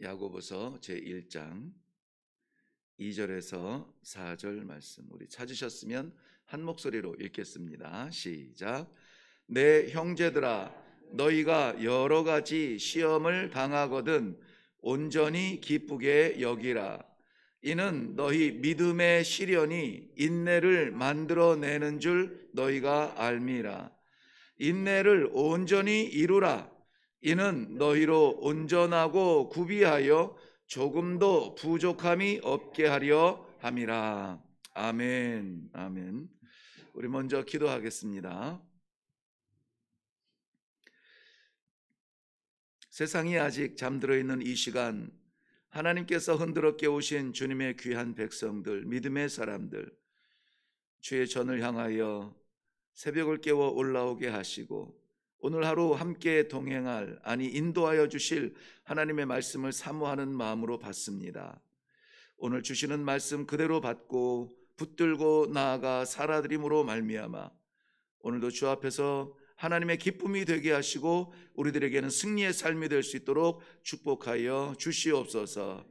야고보서 제1장 2절에서 4절 말씀, 우리 찾으셨으면 한 목소리로 읽겠습니다. 시작. 내 형제들아, 너희가 여러 가지 시험을 당하거든 온전히 기쁘게 여기라. 이는 너희 믿음의 시련이 인내를 만들어내는 줄 너희가 알미라. 인내를 온전히 이루라. 이는 너희로 온전하고 구비하여 조금도 부족함이 없게 하려 함이라. 아멘. 아멘. 우리 먼저 기도하겠습니다. 세상이 아직 잠들어 있는 이 시간, 하나님께서 흔들어 깨우신 주님의 귀한 백성들, 믿음의 사람들, 주의 전을 향하여 새벽을 깨워 올라오게 하시고 오늘 하루 함께 동행할, 인도하여 주실 하나님의 말씀을 사모하는 마음으로 받습니다. 오늘 주시는 말씀 그대로 받고 붙들고 나아가 살아드림으로 말미암아 오늘도 주 앞에서 하나님의 기쁨이 되게 하시고 우리들에게는 승리의 삶이 될 수 있도록 축복하여 주시옵소서.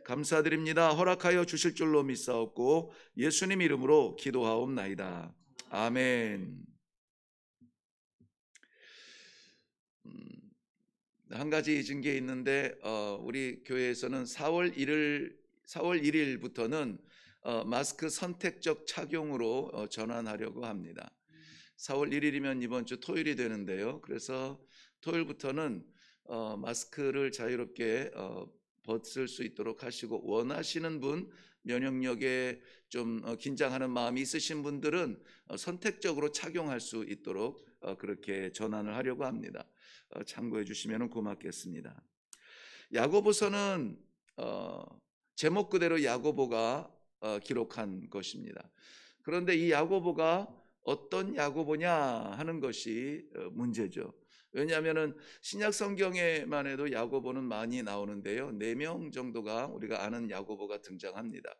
감사드립니다. 허락하여 주실 줄로 믿사옵고 예수님 이름으로 기도하옵나이다. 아멘. 한 가지 증게 있는데 우리 교회에서는 4월 1일부터는 마스크 선택적 착용으로 전환하려고 합니다. 4월 1일이면 이번 주 토요일이 되는데요. 그래서 토요일부터는 마스크를 자유롭게 벗을 수 있도록 하시고, 원하시는 분, 면역력에 좀 긴장하는 마음이 있으신 분들은 선택적으로 착용할 수 있도록 그렇게 전환을 하려고 합니다. 참고해 주시면 고맙겠습니다. 야고보서는 제목 그대로 야고보가 기록한 것입니다. 그런데 이 야고보가 어떤 야고보냐 하는 것이 문제죠. 왜냐하면 신약 성경에만 해도 야고보는 많이 나오는데요, 4명 정도가 우리가 아는 야고보가 등장합니다.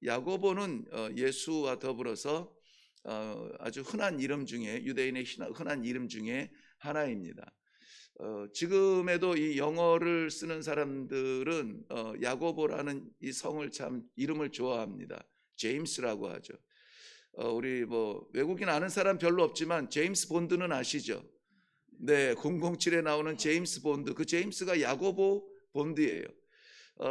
야고보는 예수와 더불어서 아주 흔한 이름 중에, 유대인의 흔한 이름 중에 하나입니다. 지금에도 이 영어를 쓰는 사람들은 야고보라는 이 성을 참 이름을 좋아합니다. 제임스라고 하죠. 우리 외국인 아는 사람 별로 없지만 제임스 본드는 아시죠? 네, 007에 나오는 제임스 본드, 그 제임스가 야고보 본드예요.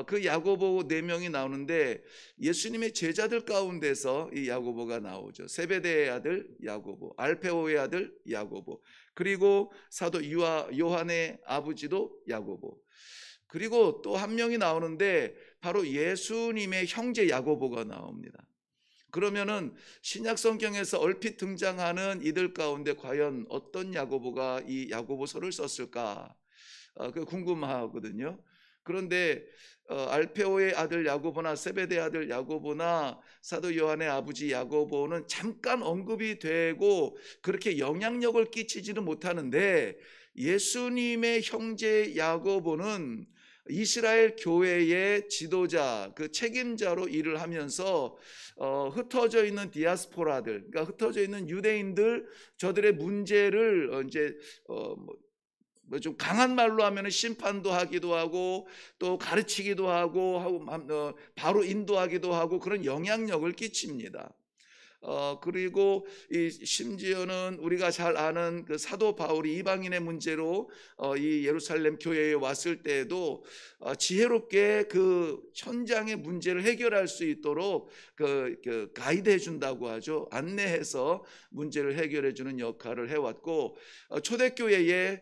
그 야고보 4명이 나오는데 예수님의 제자들 가운데서 이 야고보가 나오죠. 세베대의 아들 야고보, 알페오의 아들 야고보, 그리고 사도 요한의 아버지도 야고보, 그리고 또 한 명이 나오는데 바로 예수님의 형제 야고보가 나옵니다. 그러면은 신약 성경에서 얼핏 등장하는 이들 가운데 과연 어떤 야고보가 이 야고보서를 썼을까? 그 궁금하거든요. 그런데 알페오의 아들 야고보나 세베대의 아들 야고보나 사도 요한의 아버지 야고보는 잠깐 언급이 되고 그렇게 영향력을 끼치지는 못하는데, 예수님의 형제 야고보는 이스라엘 교회의 지도자, 그 책임자로 일을 하면서 흩어져 있는 디아스포라들, 그러니까 흩어져 있는 유대인들, 저들의 문제를 이제 좀 강한 말로 하면 심판도 하기도 하고 또 가르치기도 하고 바로 인도하기도 하고 그런 영향력을 끼칩니다. 그리고 심지어는 우리가 잘 아는 그 사도 바울이 이방인의 문제로 이 예루살렘 교회에 왔을 때에도 지혜롭게 그 현장의 문제를 해결할 수 있도록 그 가이드해 준다고 하죠. 안내해서 문제를 해결해 주는 역할을 해왔고, 초대교회에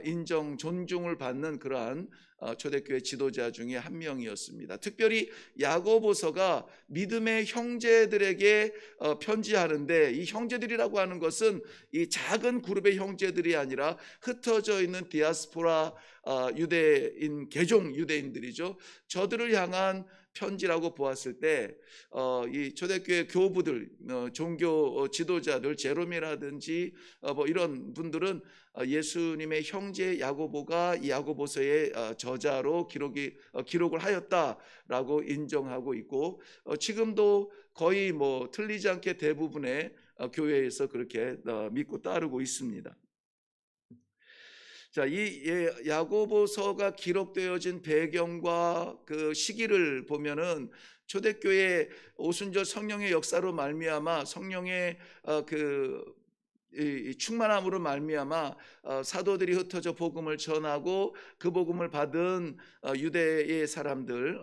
인정, 존중을 받는 그러한 초대교회 지도자 중에 한 명이었습니다. 특별히 야고보서가 믿음의 형제들에게 편지하는데, 이 형제들이라고 하는 것은 이 작은 그룹의 형제들이 아니라 흩어져 있는 디아스포라 유대인, 개종 유대인들이죠. 저들을 향한 편지라고 보았을 때 이 초대교회 교부들, 종교 지도자들, 제롬이라든지 이런 분들은 예수님의 형제 야고보가 이 야고보서의 저자로 기록을 하였다라고 인정하고 있고, 지금도 거의 틀리지 않게 대부분의 교회에서 그렇게 믿고 따르고 있습니다. 자, 이 야고보서가 기록되어진 배경과 그 시기를 보면은 초대교회 오순절 성령의 역사로 말미암아 성령의 이 충만함으로 말미암아 사도들이 흩어져 복음을 전하고 그 복음을 받은 유대의 사람들,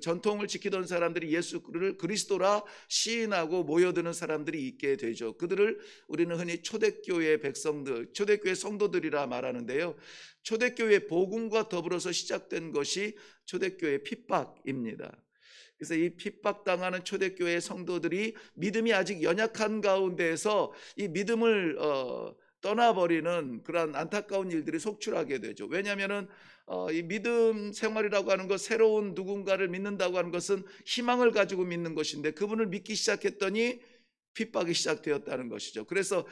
전통을 지키던 사람들이 예수를 그리스도라 시인하고 모여드는 사람들이 있게 되죠. 그들을 우리는 흔히 초대교회 백성들, 초대교회 성도들이라 말하는데요. 초대교회 복음과 더불어서 시작된 것이 초대교회 핍박입니다. 그래서 이 핍박당하는 초대교회 성도들이 믿음이 아직 연약한 가운데에서 이 믿음을 떠나버리는 그런 안타까운 일들이 속출하게 되죠. 왜냐하면은 이 믿음 생활이라고 하는 것, 새로운 누군가를 믿는다고 하는 것은 희망을 가지고 믿는 것인데 그분을 믿기 시작했더니 핍박이 시작되었다는 것이죠. 그래서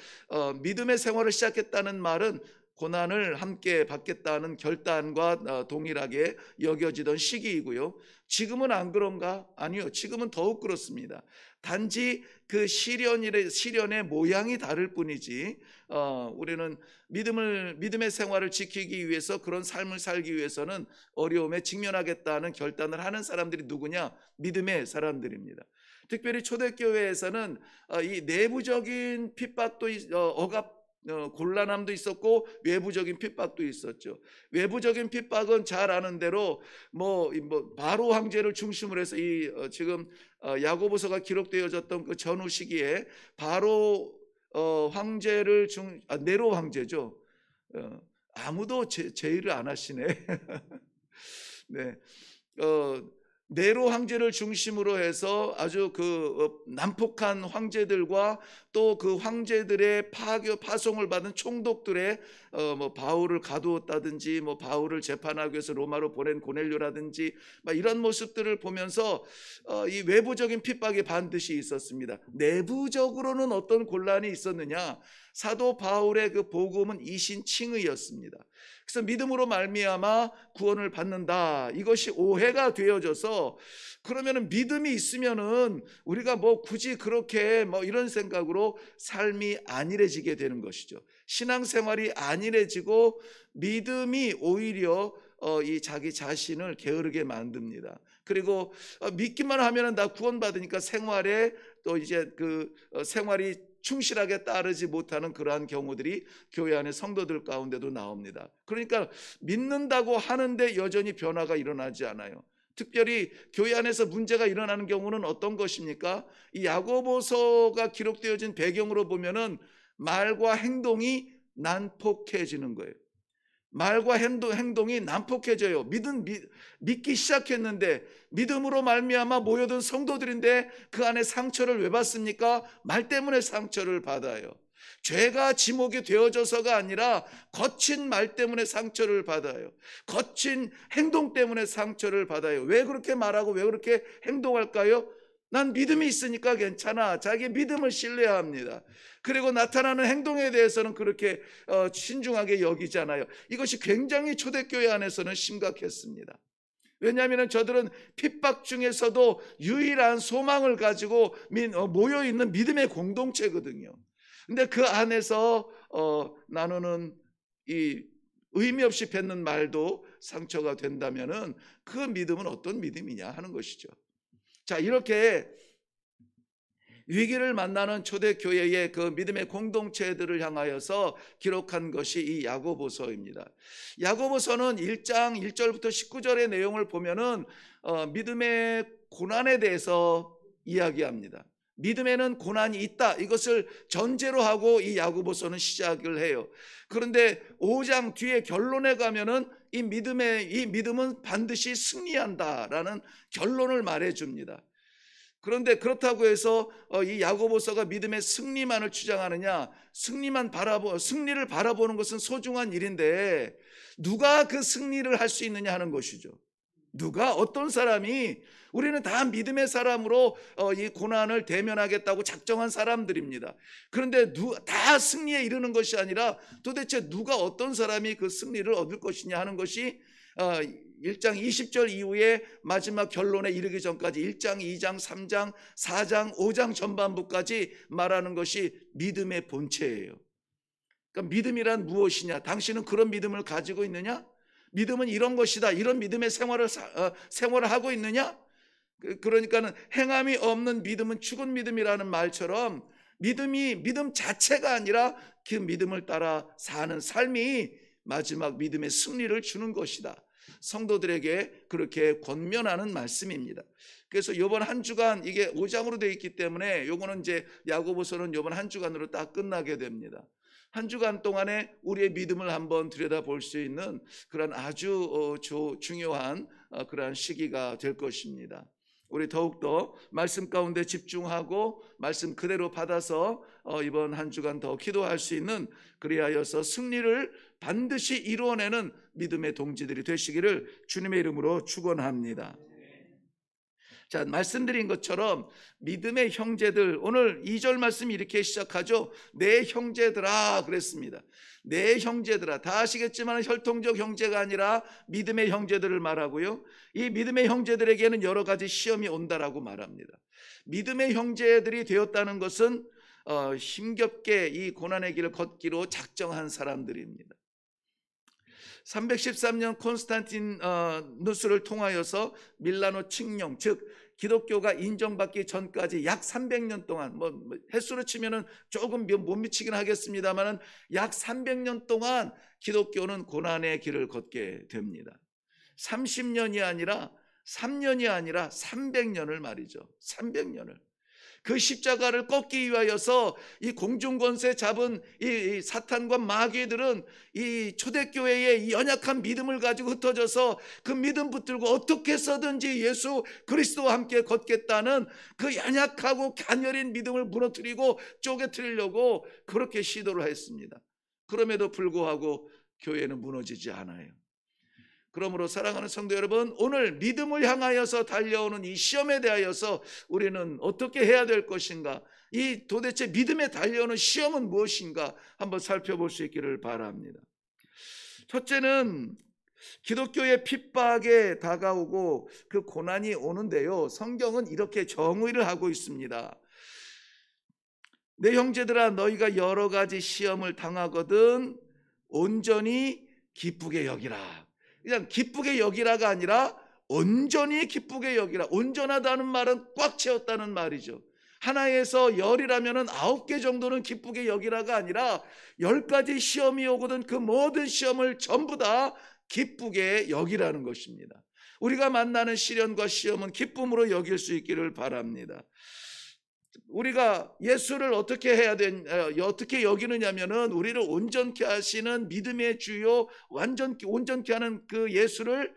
믿음의 생활을 시작했다는 말은 고난을 함께 받겠다는 결단과 동일하게 여겨지던 시기이고요. 지금은 안 그런가? 아니요. 지금은 더욱 그렇습니다. 단지 그 시련의 모양이 다를 뿐이지 우리는 믿음의 생활을 지키기 위해서, 그런 삶을 살기 위해서는 어려움에 직면하겠다는 결단을 하는 사람들이 누구냐? 믿음의 사람들입니다. 특별히 초대교회에서는 이 내부적인 핍박도 곤란함도 있었고 외부적인 핍박도 있었죠. 외부적인 핍박은 잘 아는 대로 바로 황제를 중심으로 해서 지금 야고보서가 기록되어졌던 그 전후 시기에 바로 황제를 네로 황제죠. 아무도 제의를 안 하시네. 네. 네로 황제를 중심으로 해서 아주 난폭한 황제들과 또 그 황제들의 파송을 받은 총독들의 바울을 가두었다든지 바울을 재판하기 위해서 로마로 보낸 고넬료라든지 이런 모습들을 보면서 이 외부적인 핍박이 반드시 있었습니다. 내부적으로는 어떤 곤란이 있었느냐? 사도 바울의 그 복음은 이신칭의였습니다. 그래서 믿음으로 말미암아 구원을 받는다, 이것이 오해가 되어져서 그러면은 믿음이 있으면은 우리가 굳이 그렇게 이런 생각으로 삶이 안일해지게 되는 것이죠. 신앙생활이 안일해지고 믿음이 오히려 이 자기 자신을 게으르게 만듭니다. 그리고 믿기만 하면은 나 구원받으니까 생활에 또 이제 생활이 충실하게 따르지 못하는 그러한 경우들이 교회 안의 성도들 가운데도 나옵니다. 그러니까 믿는다고 하는데 여전히 변화가 일어나지 않아요. 특별히 교회 안에서 문제가 일어나는 경우는 어떤 것입니까? 이 야고보서가 기록되어진 배경으로 보면은 말과 행동이 난폭해지는 거예요. 말과 행동이 난폭해져요. 믿기 시작했는데, 믿음으로 말미암아 모여든 성도들인데 그 안에 상처를 왜 받습니까? 말 때문에 상처를 받아요. 죄가 지목이 되어져서가 아니라 거친 말 때문에 상처를 받아요. 거친 행동 때문에 상처를 받아요. 왜 그렇게 말하고 왜 그렇게 행동할까요? 난 믿음이 있으니까 괜찮아. 자기 믿음을 신뢰합니다. 그리고 나타나는 행동에 대해서는 그렇게 신중하게 여기잖아요. 이것이 굉장히 초대교회 안에서는 심각했습니다. 왜냐하면 저들은 핍박 중에서도 유일한 소망을 가지고 모여있는 믿음의 공동체거든요. 근데 그 안에서 나누는 이 의미 없이 뱉는 말도 상처가 된다면은 그 믿음은 어떤 믿음이냐 하는 것이죠. 자, 이렇게 위기를 만나는 초대교회의 그 믿음의 공동체들을 향하여서 기록한 것이 이 야고보서입니다. 야고보서는 1장 1절부터 19절의 내용을 보면은 믿음의 고난에 대해서 이야기합니다. 믿음에는 고난이 있다, 이것을 전제로 하고 이 야고보서는 시작을 해요. 그런데 5장 뒤에 결론에 가면은 이 믿음은 반드시 승리한다라는 결론을 말해줍니다. 그런데 그렇다고 해서 이 야고보서가 믿음의 승리만을 주장하느냐? 승리를 바라보는 것은 소중한 일인데 누가 그 승리를 할 수 있느냐 하는 것이죠. 누가, 어떤 사람이, 우리는 다 믿음의 사람으로 이 고난을 대면하겠다고 작정한 사람들입니다. 그런데 다 승리에 이르는 것이 아니라 도대체 누가, 어떤 사람이 그 승리를 얻을 것이냐 하는 것이 1장 20절 이후에 마지막 결론에 이르기 전까지 1장, 2장, 3장, 4장, 5장 전반부까지 말하는 것이 믿음의 본체예요. 그러니까 믿음이란 무엇이냐? 당신은 그런 믿음을 가지고 있느냐? 믿음은 이런 것이다. 이런 믿음의 생활을 하고 있느냐? 그러니까는 행함이 없는 믿음은 죽은 믿음이라는 말처럼 믿음 자체가 아니라 그 믿음을 따라 사는 삶이 마지막 믿음의 승리를 주는 것이다. 성도들에게 그렇게 권면하는 말씀입니다. 그래서 이번 한 주간 이게 5장으로 되어 있기 때문에 요거는 이제 야고보서는 이번 한 주간으로 딱 끝나게 됩니다. 한 주간 동안에 우리의 믿음을 한번 들여다볼 수 있는 그런 아주 중요한 그러한 시기가 될 것입니다. 우리 더욱더 말씀 가운데 집중하고 말씀 그대로 받아서 이번 한 주간 더 기도할 수 있는, 그리하여서 승리를 반드시 이루어내는 믿음의 동지들이 되시기를 주님의 이름으로 축원합니다. 자, 말씀드린 것처럼 믿음의 형제들, 오늘 2절 말씀이 이렇게 시작하죠. 내 형제들아 그랬습니다. 내 형제들아, 다 아시겠지만 혈통적 형제가 아니라 믿음의 형제들을 말하고요. 이 믿음의 형제들에게는 여러 가지 시험이 온다라고 말합니다. 믿음의 형제들이 되었다는 것은 힘겹게 이 고난의 길을 걷기로 작정한 사람들입니다. 313년 콘스탄티누스를 통하여서 밀라노 칙령, 즉 기독교가 인정받기 전까지 약 300년 동안, 횟수로 치면은 조금 못 미치긴 하겠습니다만은 약 300년 동안 기독교는 고난의 길을 걷게 됩니다. 30년이 아니라 3년이 아니라 300년을 말이죠. 300년을. 그 십자가를 꺾기 위하여서 이 공중권세 잡은 이 사탄과 마귀들은 이 초대교회의 이 연약한 믿음을 가지고 흩어져서 그 믿음 붙들고 어떻게 해서든지 예수 그리스도와 함께 걷겠다는 그 연약하고 가녀린 믿음을 무너뜨리고 쪼개뜨리려고 그렇게 시도를 했습니다. 그럼에도 불구하고 교회는 무너지지 않아요. 그러므로 사랑하는 성도 여러분, 오늘 믿음을 향하여서 달려오는 이 시험에 대하여서 우리는 어떻게 해야 될 것인가, 이 도대체 믿음에 달려오는 시험은 무엇인가 한번 살펴볼 수 있기를 바랍니다. 첫째는 기독교의 핍박에 다가오고 그 고난이 오는데요, 성경은 이렇게 정의를 하고 있습니다. 내 형제들아, 너희가 여러 가지 시험을 당하거든 온전히 기쁘게 여기라. 그냥 기쁘게 여기라가 아니라 온전히 기쁘게 여기라. 온전하다는 말은 꽉 채웠다는 말이죠. 하나에서 10이라면 9개 정도는 기쁘게 여기라가 아니라 10가지 시험이 오거든 그 모든 시험을 전부 다 기쁘게 여기라는 것입니다. 우리가 만나는 시련과 시험은 기쁨으로 여길 수 있기를 바랍니다. 우리가 예수를 어떻게 어떻게 여기느냐면은 우리를 온전케 하시는 믿음의 주요 온전케 하는 그 예수를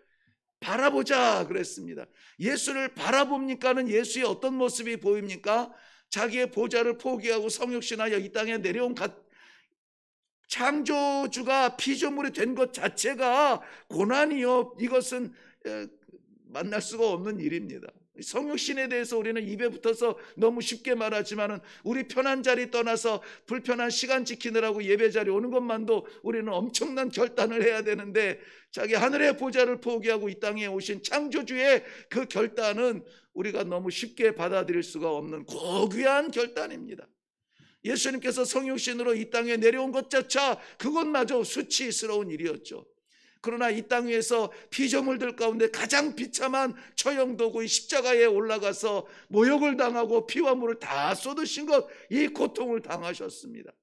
바라보자 그랬습니다. 예수를 바라봅니까는 예수의 어떤 모습이 보입니까? 자기의 보좌를 포기하고 성육신하여 이 땅에 내려온 창조주가 피조물이 된 것 자체가 고난이요, 이것은 만날 수가 없는 일입니다. 성육신에 대해서 우리는 입에 붙어서 너무 쉽게 말하지만은 우리 편한 자리 떠나서 불편한 시간 지키느라고 예배 자리 오는 것만도 우리는 엄청난 결단을 해야 되는데, 자기 하늘의 보좌를 포기하고 이 땅에 오신 창조주의 그 결단은 우리가 너무 쉽게 받아들일 수가 없는 고귀한 결단입니다. 예수님께서 성육신으로 이 땅에 내려온 것조차 그것마저 수치스러운 일이었죠. 그러나 이 땅 위에서 피조물들 가운데 가장 비참한 처형도구의 십자가에 올라가서 모욕을 당하고 피와 물을 다 쏟으신 것, 이 고통을 당하셨습니다.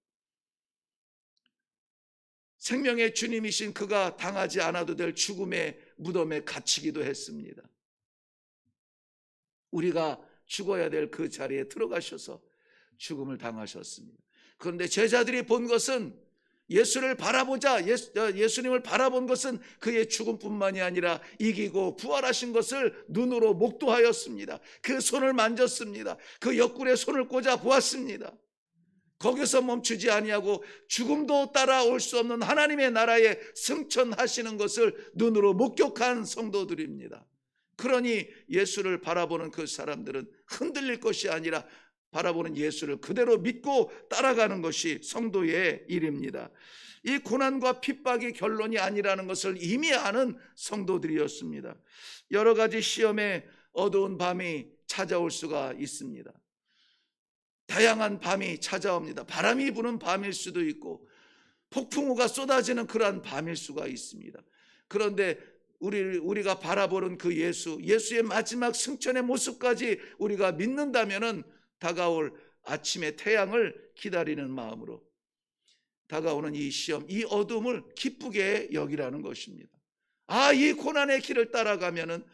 생명의 주님이신 그가 당하지 않아도 될 죽음의 무덤에 갇히기도 했습니다. 우리가 죽어야 될 그 자리에 들어가셔서 죽음을 당하셨습니다. 그런데 제자들이 본 것은 예수를 바라보자, 예수님을 바라본 것은 그의 죽음뿐만이 아니라 이기고 부활하신 것을 눈으로 목도하였습니다. 그 손을 만졌습니다. 그 옆구리에 손을 꽂아 보았습니다. 거기서 멈추지 아니하고 죽음도 따라올 수 없는 하나님의 나라에 승천하시는 것을 눈으로 목격한 성도들입니다. 그러니 예수를 바라보는 그 사람들은 흔들릴 것이 아니라 바라보는 예수를 그대로 믿고 따라가는 것이 성도의 일입니다. 이 고난과 핍박이 결론이 아니라는 것을 이미 아는 성도들이었습니다. 여러 가지 시험에 어두운 밤이 찾아올 수가 있습니다. 다양한 밤이 찾아옵니다. 바람이 부는 밤일 수도 있고, 폭풍우가 쏟아지는 그러한 밤일 수가 있습니다. 그런데 우리가 바라보는 그 예수의 마지막 승천의 모습까지 우리가 믿는다면은 다가올 아침의 태양을 기다리는 마음으로 다가오는 이 시험, 이 어둠을 기쁘게 여기라는 것입니다. 이 고난의 길을 따라가면은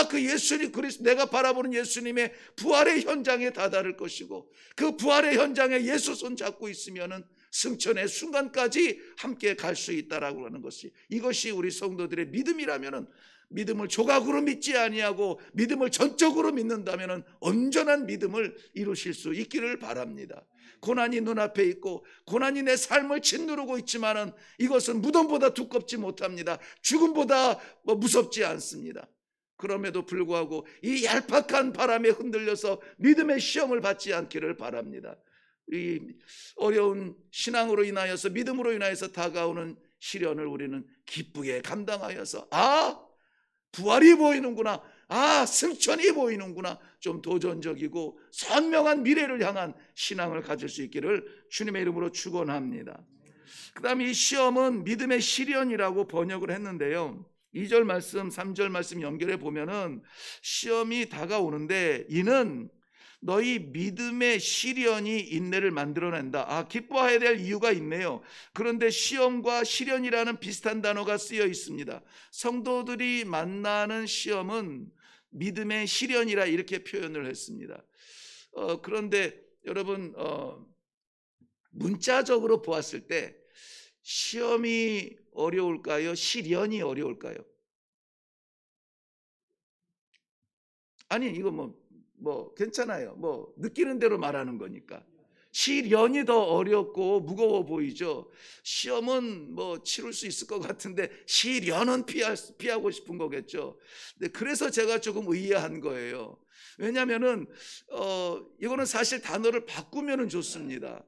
그 예수님 그리스도, 내가 바라보는 예수님의 부활의 현장에 다다를 것이고, 그 부활의 현장에 예수 손 잡고 있으면은 승천의 순간까지 함께 갈 수 있다라고 하는 것이, 이것이 우리 성도들의 믿음이라면은, 믿음을 조각으로 믿지 아니하고 믿음을 전적으로 믿는다면은 온전한 믿음을 이루실 수 있기를 바랍니다. 고난이 눈앞에 있고 고난이 내 삶을 짓누르고 있지만은 이것은 무덤보다 두껍지 못합니다. 죽음보다 무섭지 않습니다. 그럼에도 불구하고 이 얄팍한 바람에 흔들려서 믿음의 시험을 받지 않기를 바랍니다. 이 어려운 신앙으로 인하여서, 믿음으로 인하여서 다가오는 시련을 우리는 기쁘게 감당하여서 부활이 보이는구나, 승천이 보이는구나, 좀 도전적이고 선명한 미래를 향한 신앙을 가질 수 있기를 주님의 이름으로 축원합니다. 그 다음에 이 시험은 믿음의 시련이라고 번역을 했는데요, 2절 말씀 3절 말씀 연결해 보면은 시험이 다가오는데 이는 너희 믿음의 시련이 인내를 만들어낸다. 기뻐해야 될 이유가 있네요. 그런데 시험과 시련이라는 비슷한 단어가 쓰여 있습니다. 성도들이 만나는 시험은 믿음의 시련이라 이렇게 표현을 했습니다. 그런데 여러분, 문자적으로 보았을 때 시험이 어려울까요? 시련이 어려울까요? 아니, 이거 괜찮아요. 느끼는 대로 말하는 거니까. 시련이 더 어렵고 무거워 보이죠. 시험은 치를 수 있을 것 같은데 시련은 피하고 싶은 거겠죠. 그래서 제가 조금 의아한 거예요. 왜냐하면은 이거는 사실 단어를 바꾸면은 좋습니다.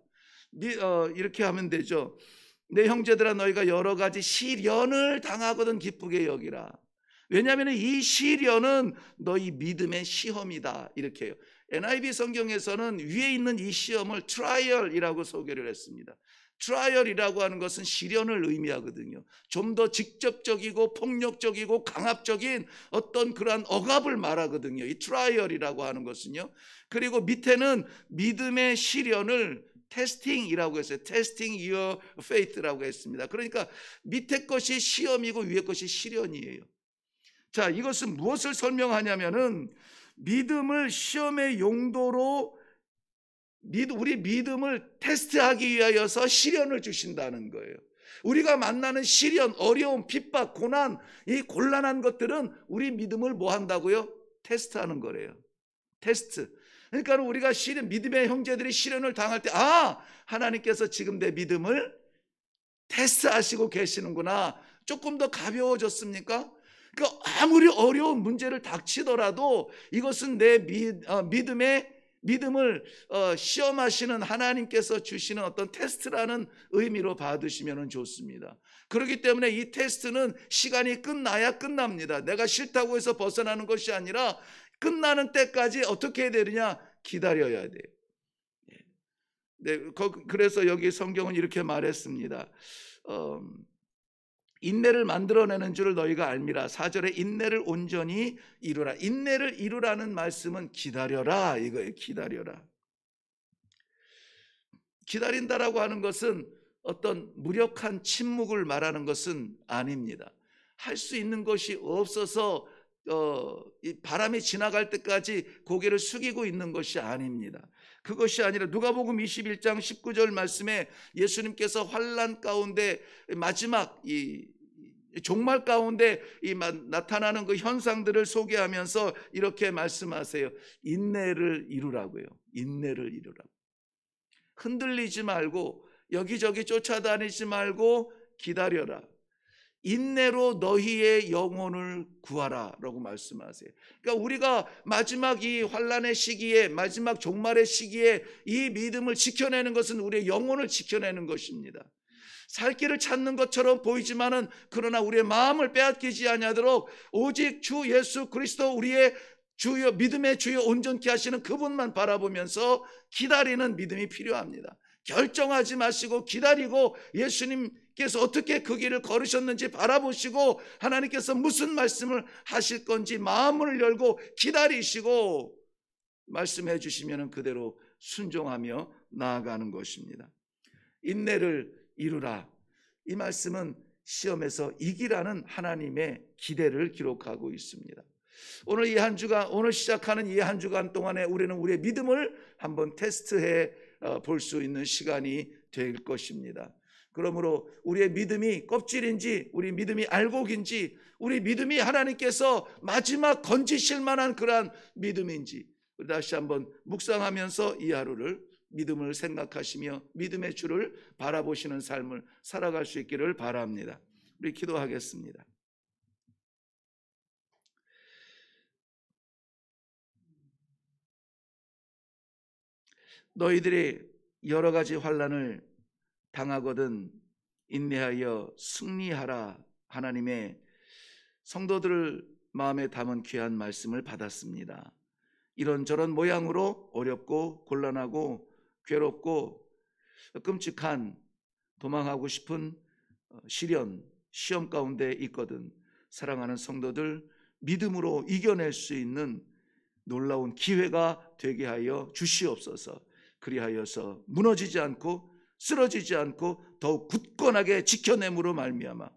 이렇게 하면 되죠. 내 형제들아, 너희가 여러 가지 시련을 당하거든 기쁘게 여기라. 왜냐하면 이 시련은 너희 믿음의 시험이다, 이렇게 해요. NIV 성경에서는 위에 있는 이 시험을 트라이얼이라고 소개를 했습니다. 트라이얼이라고 하는 것은 시련을 의미하거든요. 좀 더 직접적이고 폭력적이고 강압적인 어떤 그러한 억압을 말하거든요, 이 트라이얼이라고 하는 것은요. 그리고 밑에는 믿음의 시련을 테스팅이라고 했어요. Testing your faith라고 했습니다. 그러니까 밑에 것이 시험이고 위에 것이 시련이에요. 자, 이것은 무엇을 설명하냐면은 믿음을 시험의 용도로 우리 믿음을 테스트하기 위하여서 시련을 주신다는 거예요. 우리가 만나는 시련, 어려움, 핍박, 고난, 이 곤란한 것들은 우리 믿음을 뭐 한다고요? 테스트하는 거래요. 테스트. 그러니까 우리가 믿음의 형제들이 시련을 당할 때 하나님께서 지금 내 믿음을 테스트하시고 계시는구나. 조금 더 가벼워졌습니까? 그러니까 아무리 어려운 문제를 닥치더라도 이것은 내 믿음을 시험하시는 하나님께서 주시는 어떤 테스트라는 의미로 받으시면 좋습니다. 그렇기 때문에 이 테스트는 시간이 끝나야 끝납니다. 내가 싫다고 해서 벗어나는 것이 아니라 끝나는 때까지 어떻게 해야 되느냐? 기다려야 돼요. 네, 그래서 여기 성경은 이렇게 말했습니다. 인내를 만들어내는 줄을 너희가 알미라. 4절에 인내를 온전히 이루라. 인내를 이루라는 말씀은 기다려라 이거예요. 기다려라. 기다린다라고 하는 것은 어떤 무력한 침묵을 말하는 것은 아닙니다. 할 수 있는 것이 없어서 이 바람이 지나갈 때까지 고개를 숙이고 있는 것이 아닙니다. 그것이 아니라 누가복음 21장 19절 말씀에 예수님께서 환난 가운데 마지막 이 종말 가운데 나타나는 그 현상들을 소개하면서 이렇게 말씀하세요. 인내를 이루라고요. 인내를 이루라고. 흔들리지 말고 여기저기 쫓아다니지 말고 기다려라. 인내로 너희의 영혼을 구하라 라고 말씀하세요. 그러니까 우리가 마지막 이 환난의 시기에, 마지막 종말의 시기에 이 믿음을 지켜내는 것은 우리의 영혼을 지켜내는 것입니다. 살 길을 찾는 것처럼 보이지만은 그러나 우리의 마음을 빼앗기지 아니하도록 오직 주 예수 그리스도 우리의 주여, 믿음의 주여 온전케 하시는 그분만 바라보면서 기다리는 믿음이 필요합니다. 결정하지 마시고 기다리고 예수님께서 어떻게 그 길을 걸으셨는지 바라보시고 하나님께서 무슨 말씀을 하실 건지 마음을 열고 기다리시고 말씀해 주시면 그대로 순종하며 나아가는 것입니다. 인내를 이루라. 이 말씀은 시험에서 이기라는 하나님의 기대를 기록하고 있습니다. 오늘 이 한 주간, 오늘 시작하는 이 한 주간 동안에 우리는 우리의 믿음을 한번 테스트해 볼 수 있는 시간이 될 것입니다. 그러므로 우리의 믿음이 껍질인지 우리 믿음이 알곡인지 우리 믿음이 하나님께서 마지막 건지실 만한 그러한 믿음인지 우리 다시 한번 묵상하면서 이 하루를 믿음을 생각하시며 믿음의 주를 바라보시는 삶을 살아갈 수 있기를 바랍니다. 우리 기도하겠습니다. 너희들이 여러 가지 환난을 당하거든 인내하여 승리하라. 하나님의 성도들 마음에 담은 귀한 말씀을 받았습니다. 이런저런 모양으로 어렵고 곤란하고 괴롭고 끔찍한 도망하고 싶은 시련, 시험 가운데 있거든 사랑하는 성도들 믿음으로 이겨낼 수 있는 놀라운 기회가 되게 하여 주시옵소서. 그리하여서 무너지지 않고 쓰러지지 않고 더욱 굳건하게 지켜냄으로 말미암아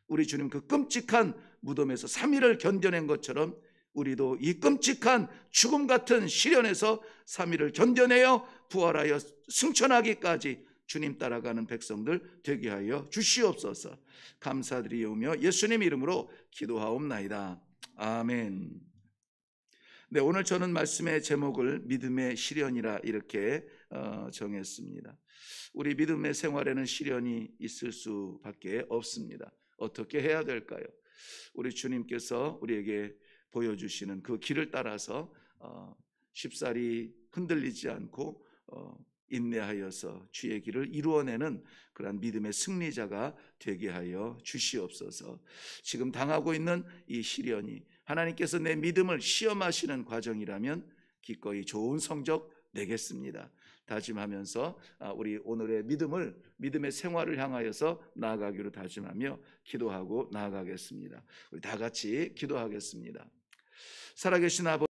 우리 주님 그 끔찍한 무덤에서 3일을 견뎌낸 것처럼 우리도 이 끔찍한 죽음 같은 시련에서 3일을 견뎌내어 부활하여 승천하기까지 주님 따라가는 백성들 되게 하여 주시옵소서. 감사드리오며 예수님 이름으로 기도하옵나이다. 아멘. 네, 오늘 저는 말씀의 제목을 믿음의 시련이라 이렇게 정했습니다. 우리 믿음의 생활에는 시련이 있을 수밖에 없습니다. 어떻게 해야 될까요? 우리 주님께서 우리에게 보여주시는 그 길을 따라서 쉽사리 흔들리지 않고 인내하여서 주의 길을 이루어내는 그러한 믿음의 승리자가 되게 하여 주시옵소서. 지금 당하고 있는 이 시련이 하나님께서 내 믿음을 시험하시는 과정이라면 기꺼이 좋은 성적 내겠습니다. 다짐하면서 우리 오늘의 믿음의 생활을 향하여서 나아가기로 다짐하며 기도하고 나아가겠습니다. 우리 다 같이 기도하겠습니다. 살아계신 아버지